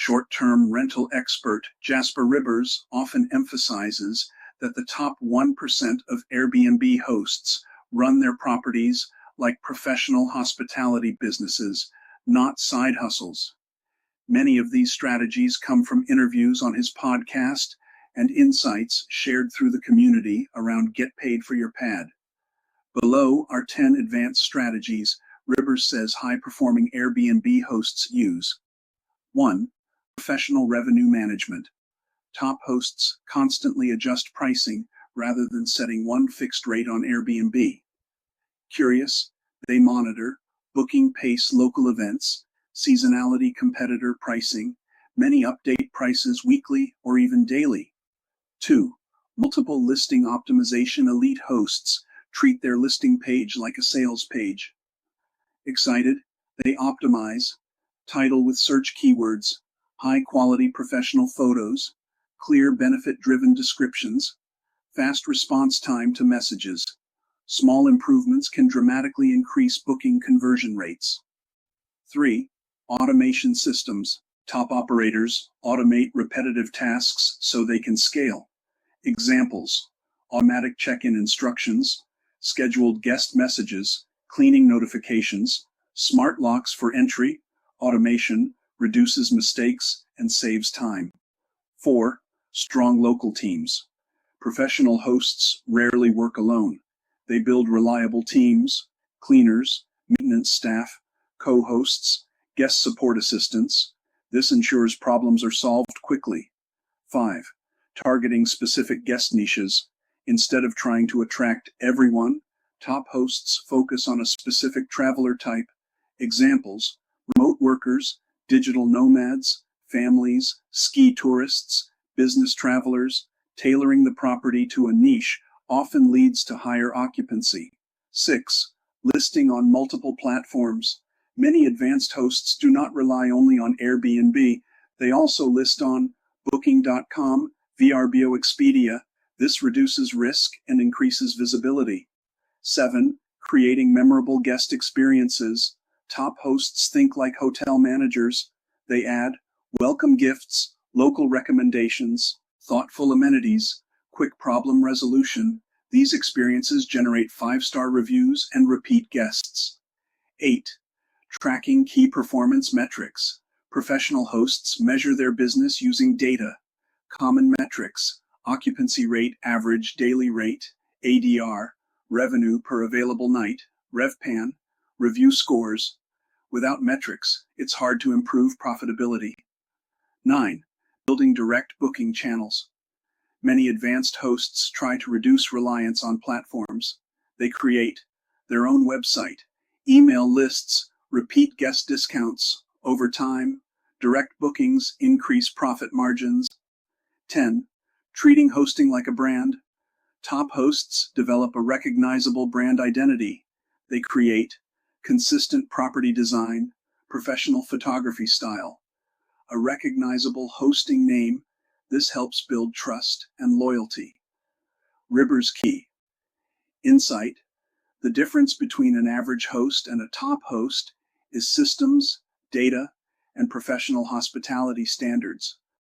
Short-term rental expert Jasper Ribbers often emphasizes that the top 1% of Airbnb hosts run their properties like professional hospitality businesses, not side hustles. Many of these strategies come from interviews on his podcast and insights shared through the community around Get Paid for Your Pad. Below are 10 advanced strategies Ribbers says high-performing Airbnb hosts use. 1. Professional revenue management. Top hosts constantly adjust pricing rather than setting one fixed rate on Airbnb. Curious, they monitor booking pace, local events, seasonality, competitor pricing. Many update prices weekly or even daily. 2. Multiple listing optimization. Elite hosts treat their listing page like a sales page. Excited, they optimize title with search keywords, high-quality professional photos, clear benefit-driven descriptions, fast response time to messages. Small improvements can dramatically increase booking conversion rates. 3. Automation systems. Top operators automate repetitive tasks so they can scale. Examples: automatic check-in instructions, scheduled guest messages, cleaning notifications, smart locks for entry. Automation reduces mistakes and saves time. 4. Strong local teams. Professional hosts rarely work alone. They build reliable teams: cleaners, maintenance staff, co-hosts, guest support assistants. This ensures problems are solved quickly. 5. Targeting specific guest niches. Instead of trying to attract everyone, top hosts focus on a specific traveler type. Examples: remote workers, digital nomads, families, ski tourists, business travelers. Tailoring the property to a niche often leads to higher occupancy. 6. Listing on multiple platforms. Many advanced hosts do not rely only on Airbnb, they also list on Booking.com, Vrbo, Expedia. This reduces risk and increases visibility. 7. Creating memorable guest experiences. Top hosts think like hotel managers. They add welcome gifts, local recommendations, thoughtful amenities, quick problem resolution. These experiences generate 5-star reviews and repeat guests. 8. Tracking key performance metrics. Professional hosts measure their business using data. Common metrics: occupancy rate, average daily rate, ADR, revenue per available night, RevPAN, review scores. Without metrics, it's hard to improve profitability. 9. Building direct booking channels. Many advanced hosts try to reduce reliance on platforms. They create their own website, email lists, repeat guest discounts. Over time, direct bookings increase profit margins. 10. Treating hosting like a brand. Top hosts develop a recognizable brand identity. They create consistent property design, professional photography style, a recognizable hosting name. This helps build trust and loyalty. Ribbers key insight: the difference between an average host and a top host is systems, data, and professional hospitality standards.